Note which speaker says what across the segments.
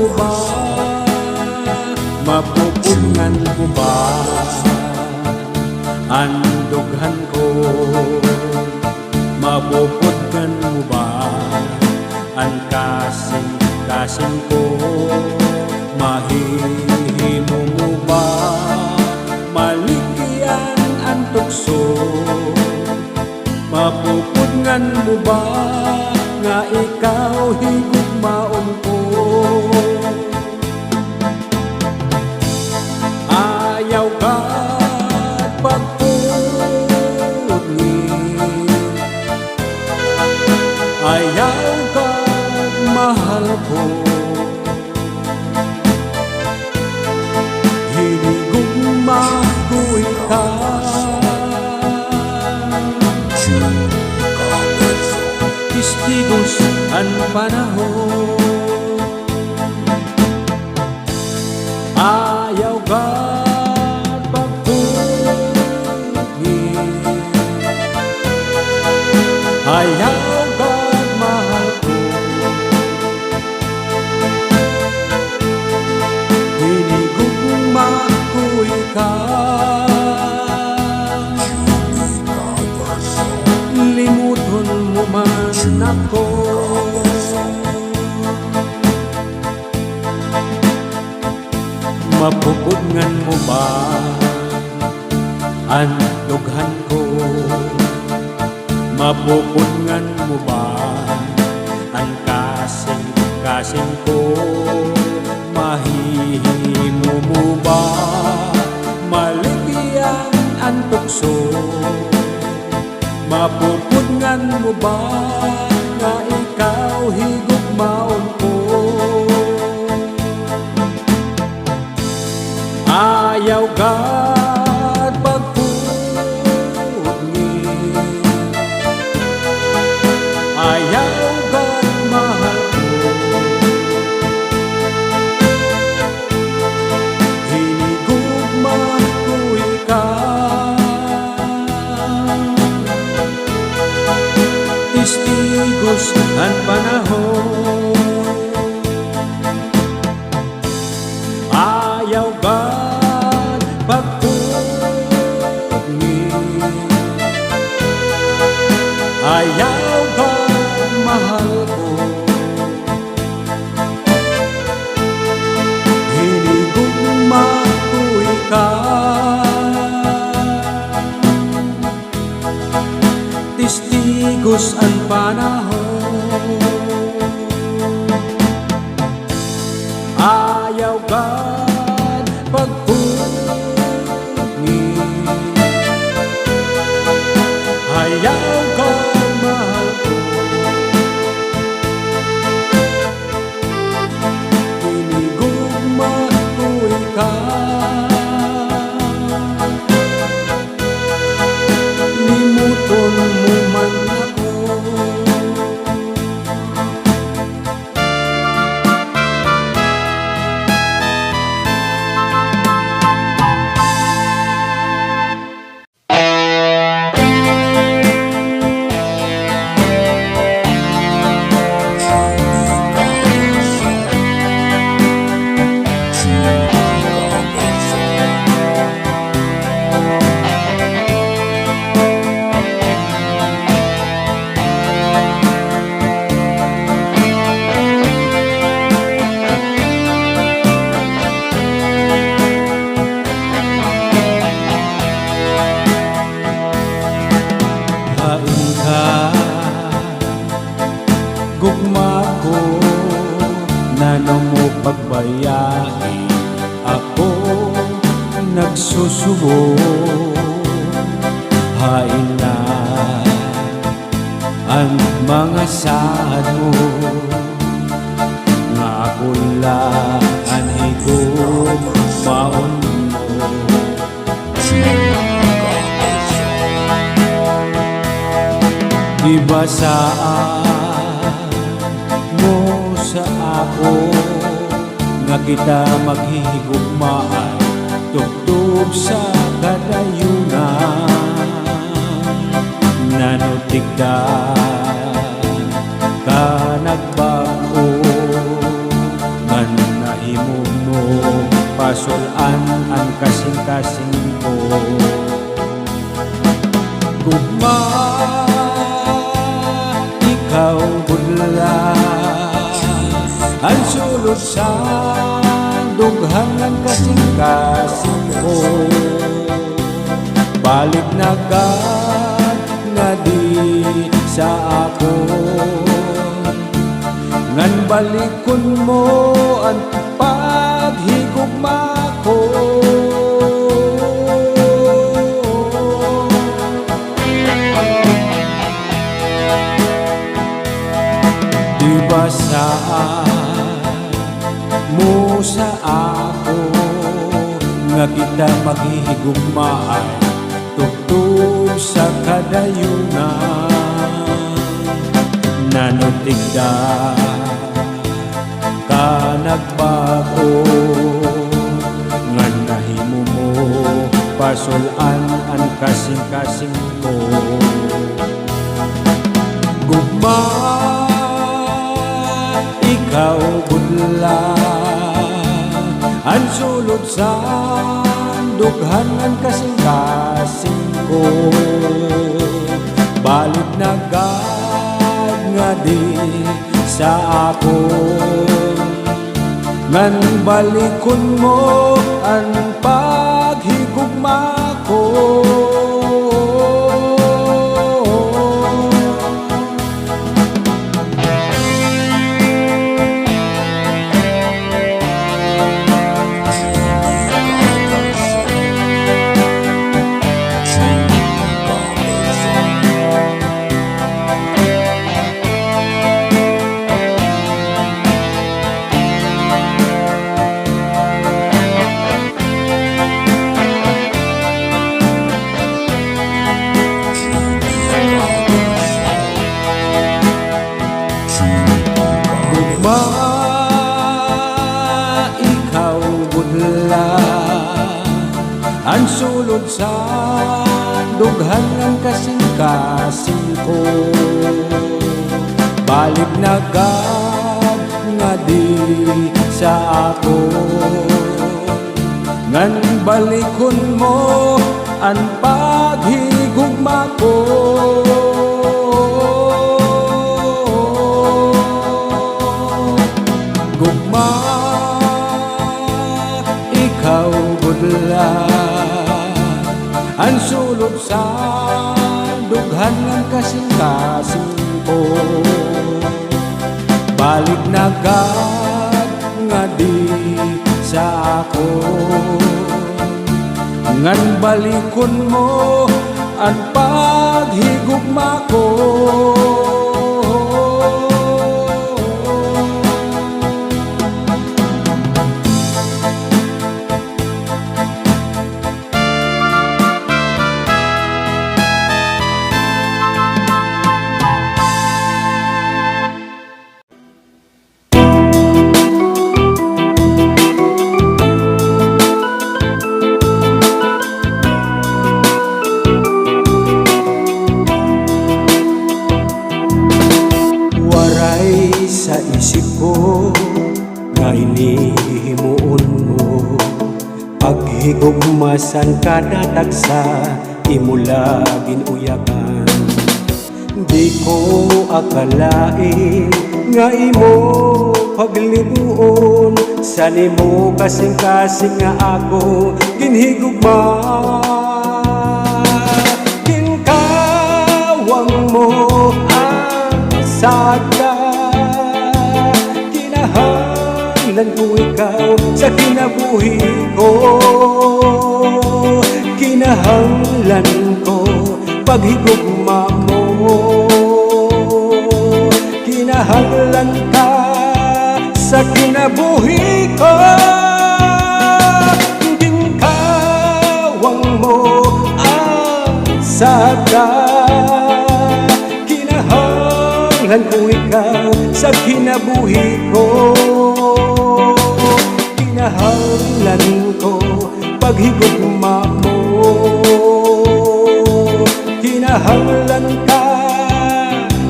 Speaker 1: mo ba? Mapupungan mo ba? Andughan ko, mapupungan mo ba? Ang kasing ko, mahihimo mo ba? Maligyan ang tukso, mapupungan mo ba? Nga ikaw higugmaon ko. Ayaw ka't pagpungin, ayaw ka't mahal ko. Hinigugma ko ikaw, testigos ang panahon. Ayaw ka't pagpungin, ayaw ka't mahal ko. Hinigugma ko ikaw, limuton mo man ako. Mapupungan mo ba ang dughan ko? Mapupungan mo ba ang kasing ko? Mahihimo mo ba? Maligyan ang tukso, mapupungan mo ba? Nga ikaw higugmaon ko. Ayaw ka't pagpungin, ayaw ka't mahal ko. Hinigugma ko ikaw, testigos ang panahon. Ayaw ka't pagpungin, ayaw ka't mahal ko. Hinigugma ko ikaw, testigos ang panahon. Ayaw ka't pagpungin, ayaw ka't mahal ko. Hinigugma ko ikaw, limuton mo man ako. Gugma ko na mo pagbayai, ako nagsusubo. Hain na ang mga saad mo, nga kulaan higugmaon mo. Di ba saan mo sa ako nga kita maghihigugmaan, tugtog sa kadayunan, nanutigdan ka nagbago, nga sulod sa dughangan kasing-kasing ko. Balik na gad nga di sa ako, ngan balikon mo ang paghigugma ko. Di ba saan mo sa ako nga kita maghihigugmaan tugtog sa kadayunan? Nanutigda ka nagbago, nga nahimo mo pasulan ang kasing-kasing ko. Gugma ikaw budla ang sulod sa dughangan kasing-kasing ko. Balik na gad nga di sa ako, ngan balikon mo ang paghigugma ko. Ikaw budla ang sulod sa dughangan kasing-kasing ko. Balik na gad nga di sa ako, ngan balikon mo ang paghigugma ko. Gugma ikaw budla ang sulod sa dughangan kasing-kasing ko. Balik na gad nga di sa ako, ngan balikon mo ang paghigugma ko. Sa isip ko nga inihimuon mo, paghigugmasan kada tagsa imula ginuyakan. Di ko akalain nga imo paglibuon, sa nimo kasing-kasing nga ako ginhigugma. Ginkawang mo ang sada, kinahanglan ko ikaw sa kinabuhi ko. Kinahanglan ko paghigugma mo, kinahanglan ka sa kinabuhi ko. Ginkawang mo ang sada, kinahanglan ko ikaw sa kinabuhi ko. Kinahanglan ko paghigugma mo, kinahanglan ka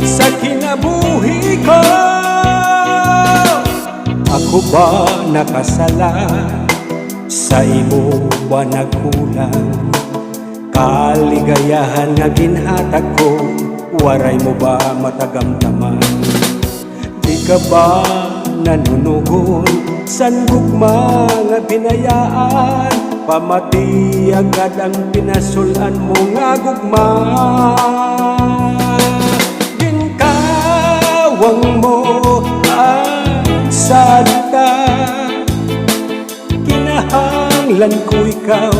Speaker 1: sa kinabuhi ko. Ako ba nakasala, sa imo ba nagkulang? Kaligayahan nga ginhatag ko, waray mo ba matagamdaman? Di ka ba nanunugon san gugma nga binayaan, pamati agad ang pinasulan mo nga gugma. Ginkawang mo ang salita, kinahanglan ko ikaw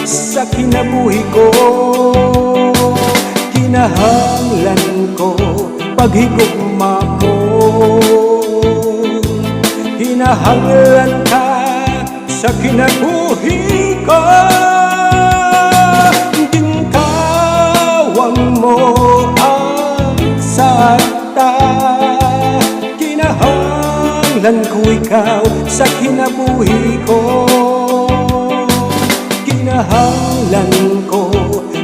Speaker 1: sa kinabuhi ko. Kinahanglan ko paghigugma mo, kinahanglan ka sa kinabuhi ko. Ginkawang mo ang salita, kinahanglan ko ikaw sa kinabuhi ko. Kinahanglan ko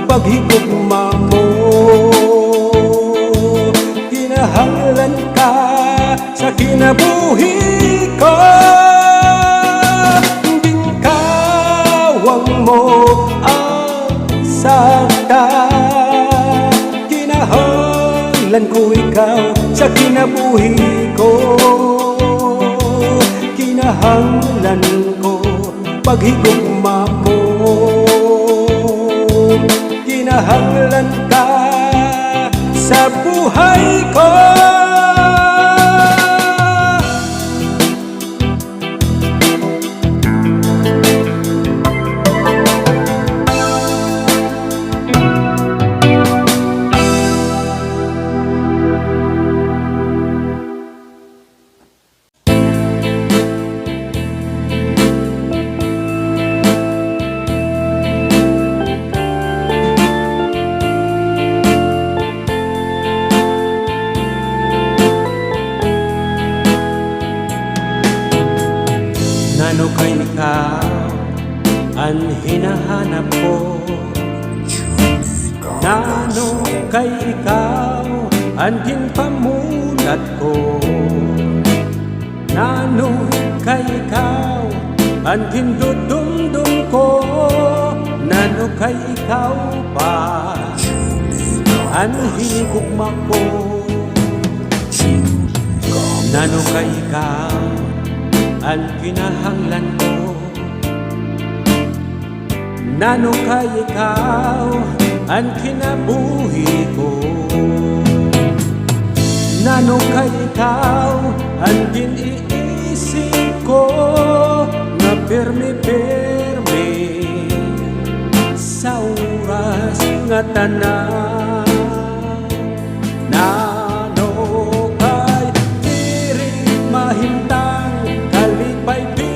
Speaker 1: paghigugma mo, kinahanglan ka sa kinabuhi ko. Ginkawang mo ang salita, kinahanglan ko ikaw sa kinabuhi ko. Kinahanglan ko paghigugma mo, kinahanglan ka sa buhay ko. Nano kay ikaw ang hinahanap ko, nano kay ikaw ang ginpamulat ko, nano kay ikaw ang gindudumdum ko, nano kay ikaw pa ang higugma ko, nano kay ikaw ang kinahanglan ko, nano kay ikaw ang kinabuhi ko, nano kay ikaw ang giniisip ko, na permi-permi sa oras nga tanan. Nano kay diri mahimtang, kalipay di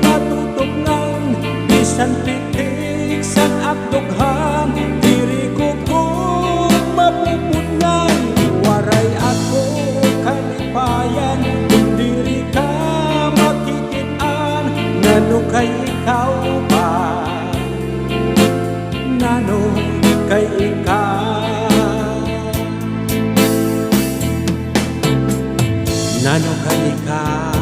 Speaker 1: matutugnan, bisan pitik san akdughan, diri ko kung mapupudnan. Waray ako kalipayan kung diri ka makikitaan, nano kay ikaw ba, nano kay ikaw, nano kay ikaw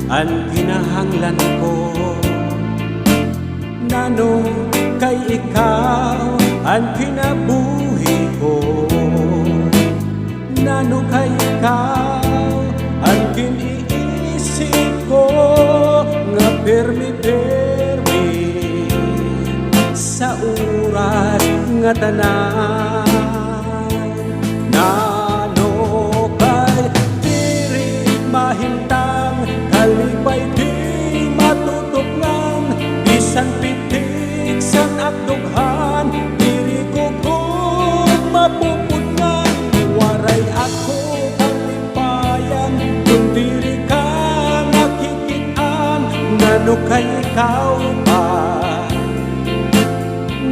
Speaker 1: ang kinahanglan ko, nano kay ikaw ang kinabuhi ko, nano kay ikaw ang kiniisip ko, nga permi-permi sa oras nga tanan. Nano kay diri mahimtang, kalipay di matutugnan, bisan pitik san akdughan, diri ko kung mapupudnan. Waray ako kalipayan kung diri ka nakikitaan, nano kay ikaw ba,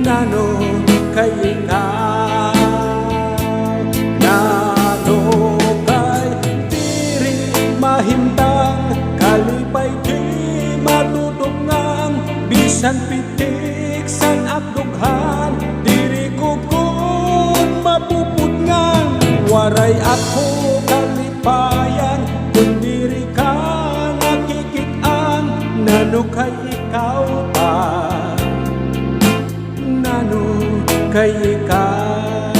Speaker 1: nano kay ikaw, nano kay diri mahimtang, kalipay di matutugnan, bisan pitik san akdughan, diri ko kung mapupudnan. Waray ako kalipayan kung diri ka nakikitaan, nano kay ikaw ba, nano kay ikaw,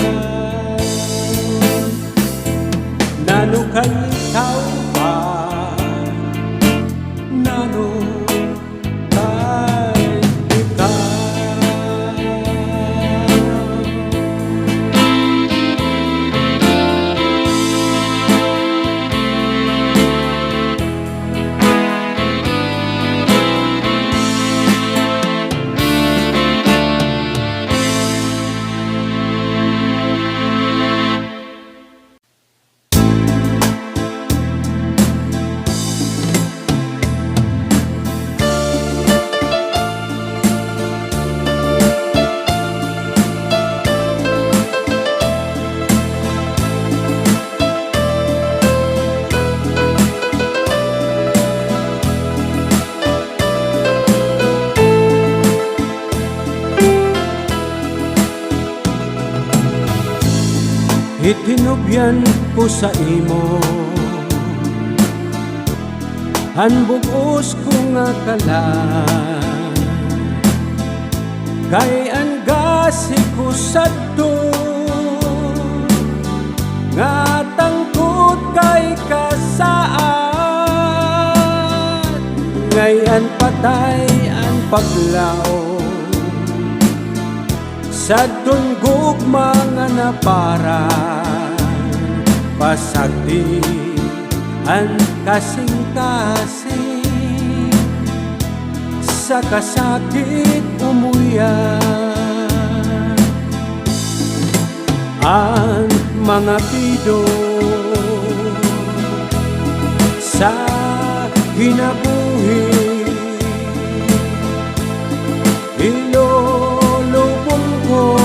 Speaker 1: nano kay ikaw ba, Itinubyan ko sa imo, hanbugos ko nga kalan, kay angasi ko sadto, nga tangkot kay kasaad, ngayon patay ang paglaom sa tunggugma nga napara, pasagdi ang kasing-kasing, sa kasakit umuyan. Ang mga pido sa kinabuhi, ilolubong ko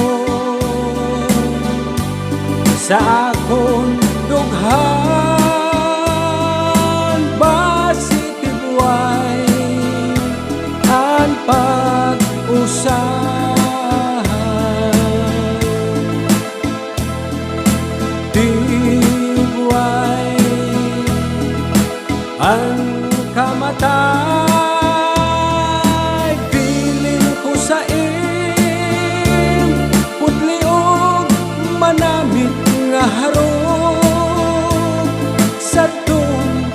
Speaker 1: sa akong dughan, basi tibuay ang pag-usahan. Tibuay ang kamatay, piling ko sa putliog manamit nga harong, sa tong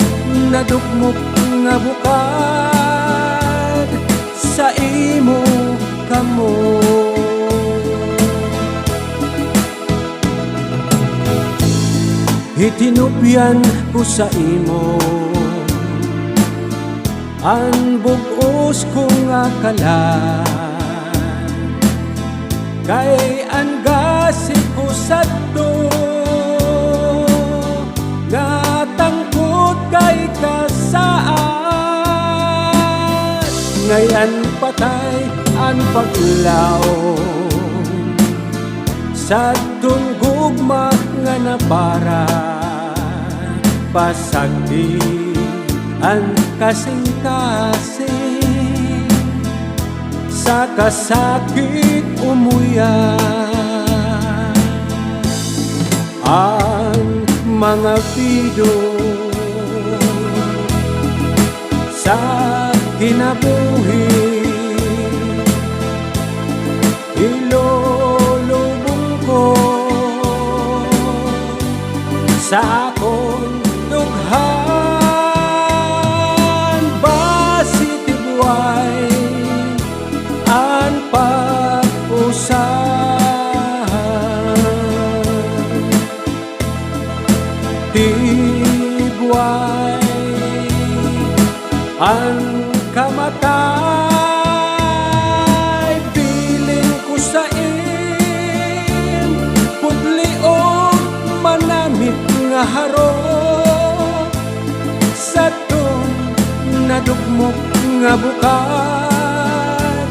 Speaker 1: nadugmok nga bukad, sa imo kamo. Itinubyan ko sa imo, ang bugos ko nga kalan, kay angasi ko sadto, nga tangkot kay kasaad, ngayon patay ang paglaom sa tunggugma nga napara, pasagdi ang kasing-kasing, sa kasakit umuyan. Ang mga pido sa kinabuhi, ilolubong ko sa akong dughan, basi tibuay ang pag-usahan. Tibuay ang kamatay, piling ko sa putliog manamit nga harong, sa tong nadugmok nga bukad,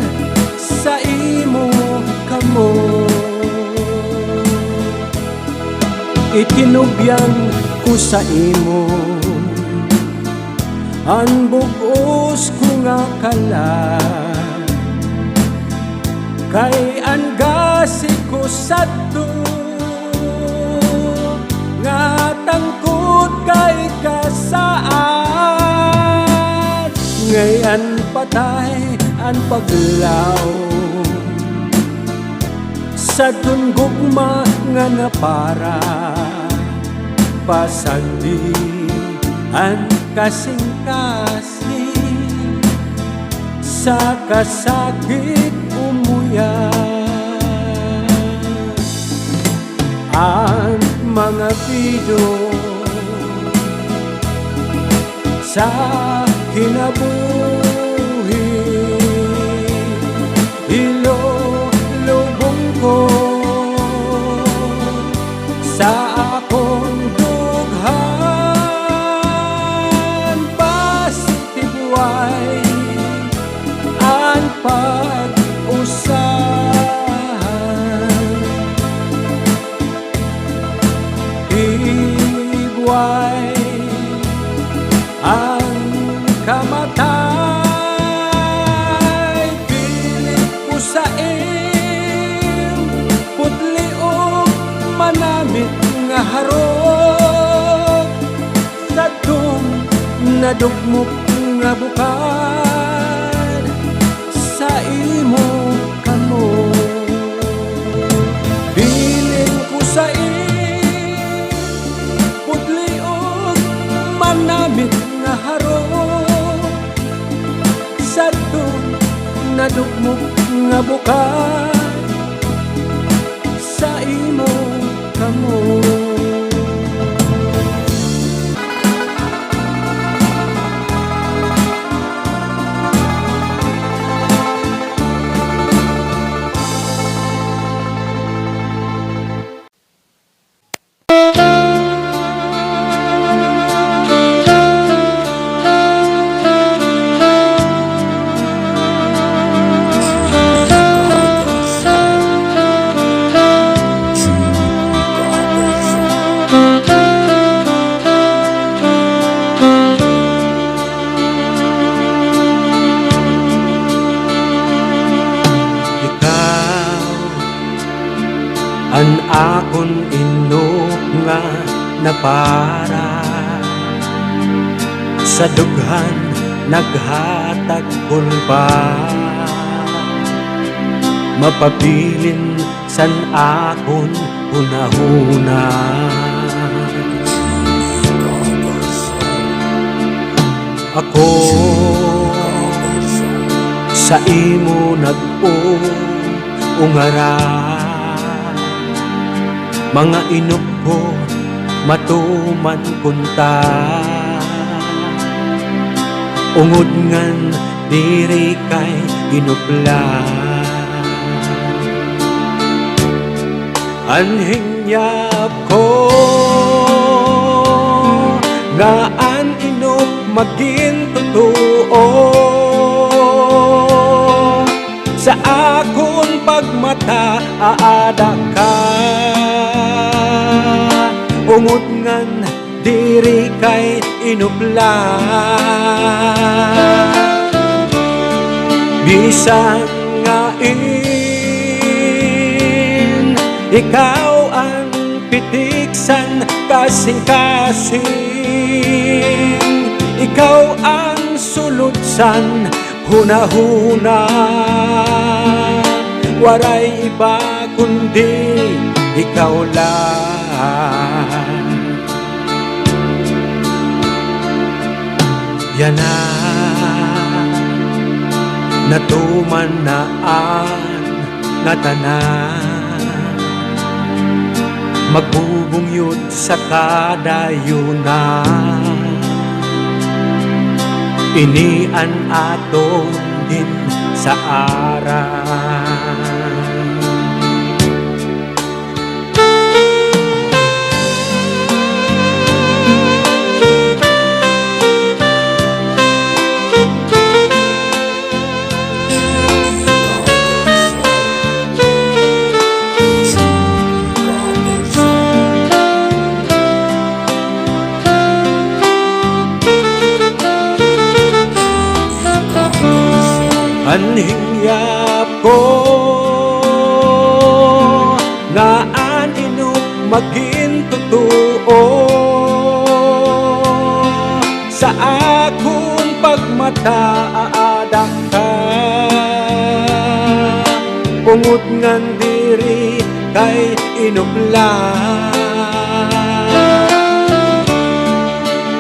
Speaker 1: sa imo kamo. Itinubyan ko sa imo, ang bugos ko nga kalan, kay angasi ko sadto, nga tangkot kay kasaad, ngayon patay ang paglaom sa tunggugma nga napara, pasagdi ang kasing-kasing, sa kasakit umuyan. Ang mga pido sa kinabuhi, ilolubong ko sa akong dughan, basi tibuay ang pag-usahan. Tibuay ang kamatay, pilit ko sa putliog manamit nga harong sa dum nadugmok nga bukal sa imo kamo. Bilin ko sa pudliog manamit nga harong sa dum nadugmok nga bukal sa imo kamo. An akon inok nga napara sa dughan naghatag kulba, mapabilin san akon hunahuna. Ako sa imo nag-ungara, mga inok ko matuman kunta, ungod ngan diri kay ginupla. Anhinyap ko nga an inok maging totoo sa akon pagmata aada ka, ungod ngan diri kay inupla. Bisan nga ikaw ang pitiksan kasing-kasing, ikaw ang sulutsan hunahuna, waray iba kundi ikaw lang. Yan na natuman na ang natanan, magbubungyod sa kadayunan, inian aton din sa aral. Anhinyap ko nga an inok maging totoo sa akong pagmata aada ka, ungod ngan diri kay inupla.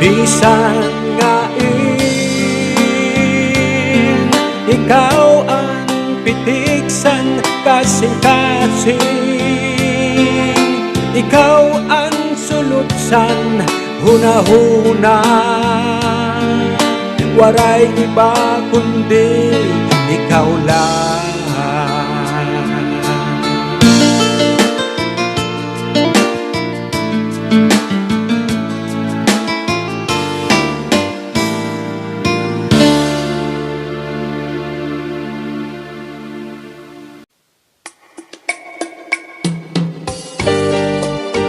Speaker 1: Bisan nga ikaw ang pitiksan kasing-kasing, ikaw ang sulutsan hunahuna, waray iba kundi ikaw lang.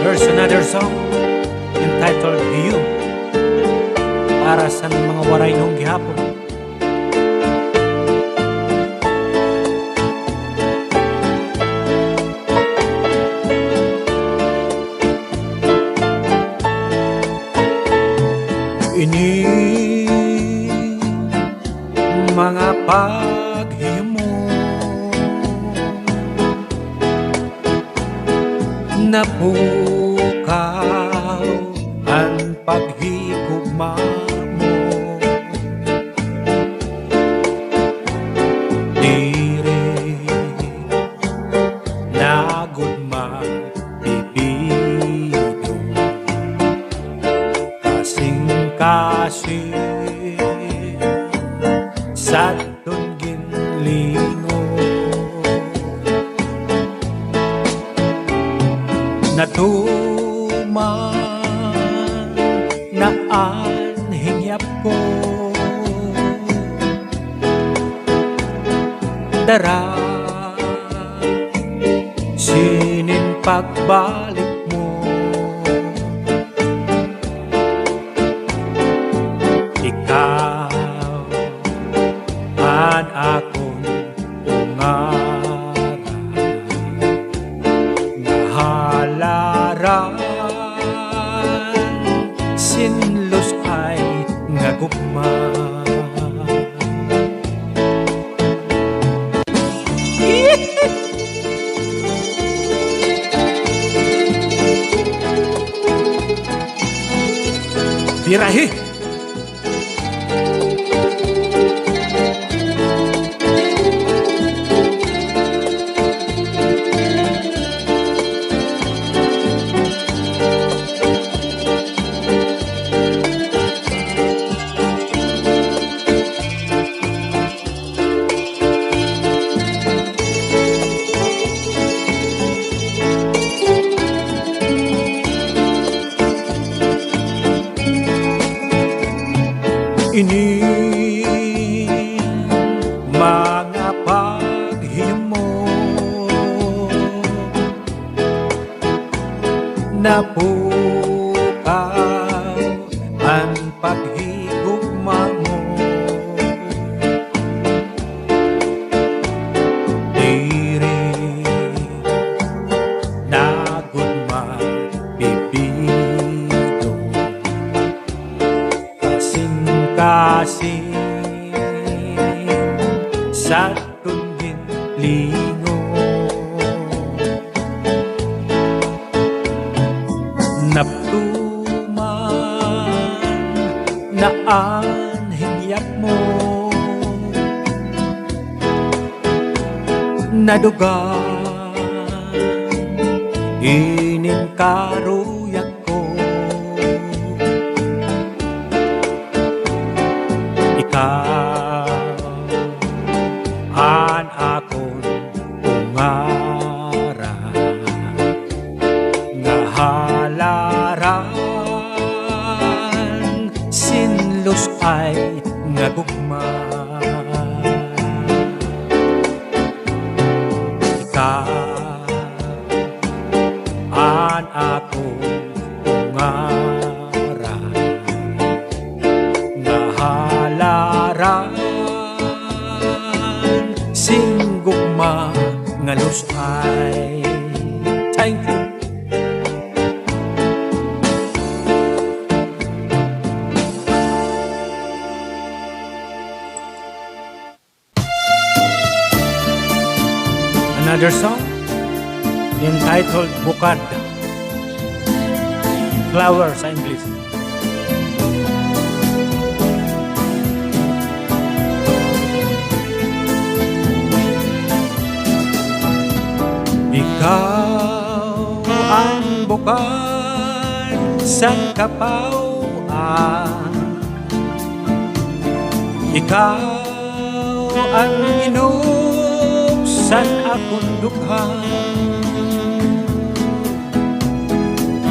Speaker 1: Here's another song entitled You, para sa mga waray nung gihapon. napukaw ang paghigugma mo. Diri nagugma bibido kasing-kasing sa tunggin lingo. Natuman na anhingyap ko, dara sinin pagbalik mo. Ikaw an akong ungara nga halaran, sinlos ay nga gugma. Birahi! Ini mga paghimo napukaw ang paghigugma mo. Diri nagugma bibido kasing sa tunggin lingo. Naptuman na anhingyap mo, nadugan inin karuyak ko. Ikaw an akong ungara nga halaran, sinlos ay nga gugma. Ikaw an akong ungara nga halaran, singgugma nga lusay. Thank you. Another song entitled Bukad, flower sa English. Ikaw ang bukad sa kapauan, ikaw ang inuksan akong dughan,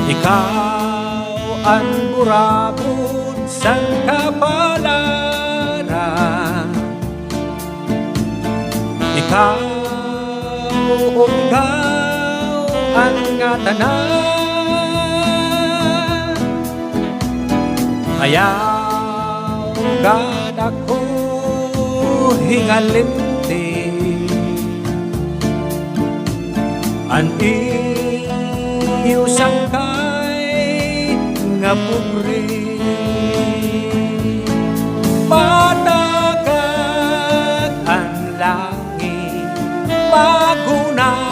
Speaker 1: ikaw ang burabot sa kapalaran, ikaw o ikaw ang tanan. Ayaw gad ako hingalimti, an iyo sangkay nga pugri, patagat ang langit, magunaw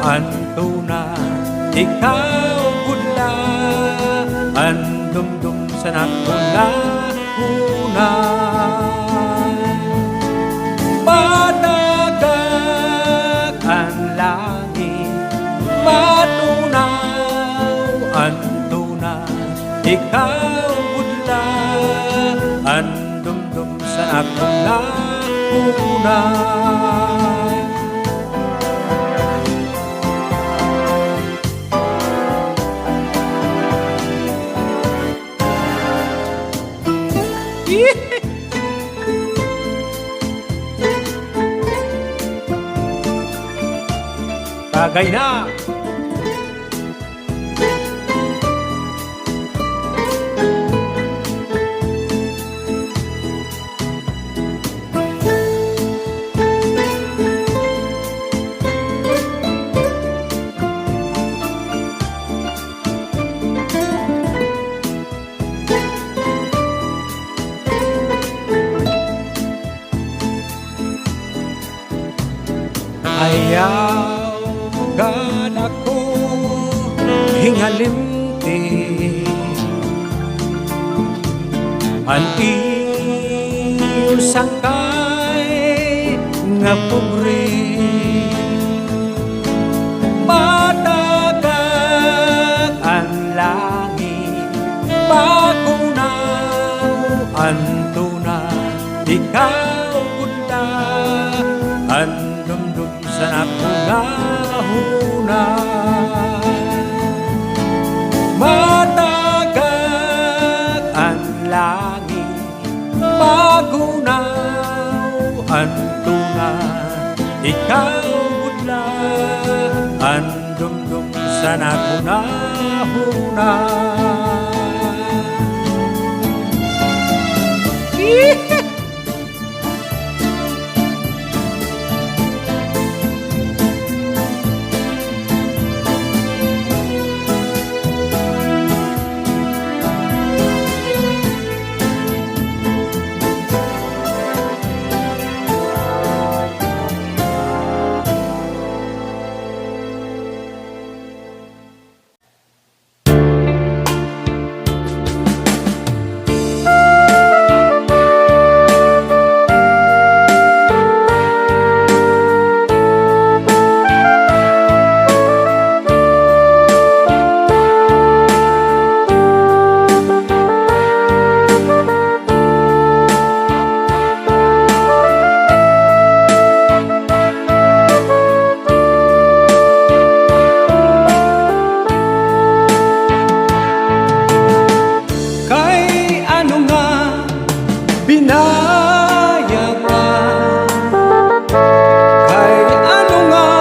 Speaker 1: ang tunay ikaw pula ang dumdum sa nakuna. Patagak ang langit, matunaw ang tuna, ikaw pula ang dumdum sa nakuna. Tagay na! Ayaw gan ako hingalimti ang iyong sangkay nga pobre. Matagag ang langit, pagunaw ang tuna, ikaw punta ang dumdum sa nakunahuna. Matagag ang langit, pagunaw ang tuna, ikaw budla ang dumdum sa nakunahuna. Binaya ka, kay ano nga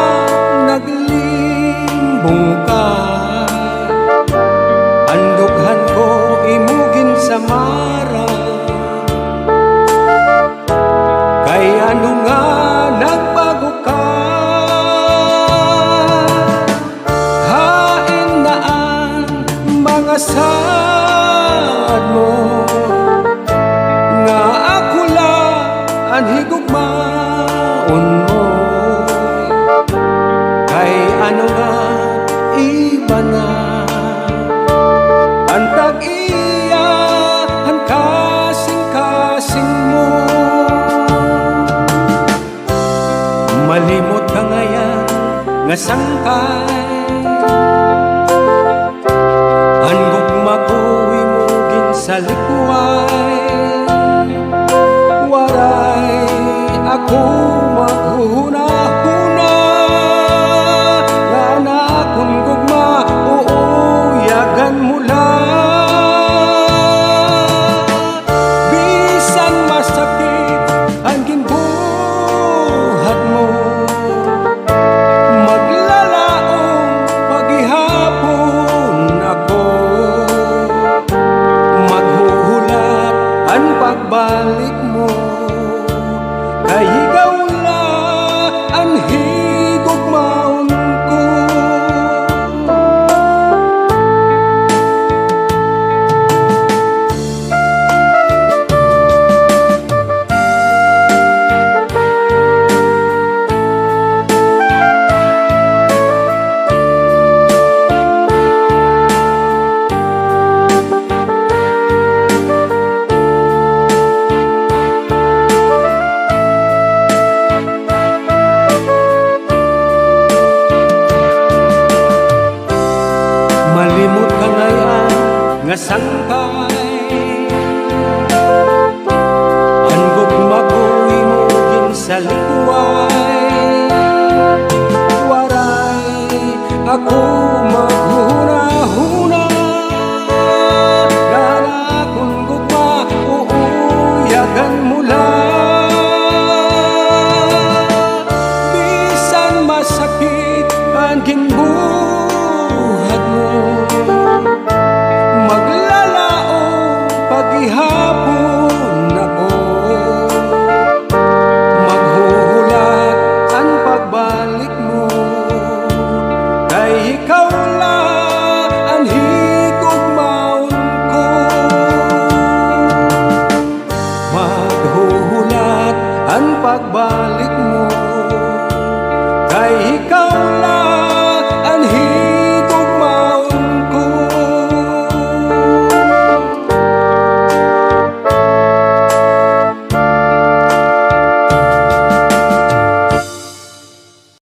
Speaker 1: naglimbong ka, andughan ko imugin sa mara, kay ano nga nagbago ka, hain na ang mga sad mo, nga ako lang ang higugmaon mo, kay ano nga iba na ang tag-iya ang kasing-kasing mo. Malimot ka ngayon nga sangkay, ang gugmaguwi mo gin sa likway, waray ako maghuna-huna, nga na kung gugma uuyagan mo lang. Bisan masakit ang ginbuhat mo, maglalaong paghihapon ako, maghuhulat ang pagbalik mo, kay ikaw nasangkay. Anggot mabuhi mo din sa likuay, waray ako maghuna-huna. Nanakon gugma, uuyagan mo lang. Bisan masakit ang ginbuhat mo, maglalaong paghihapon ako. Maghuhulat ang pagbalik mo, kay ikaw lang ang higugmaon ko. Maghuhulat ang pagbalik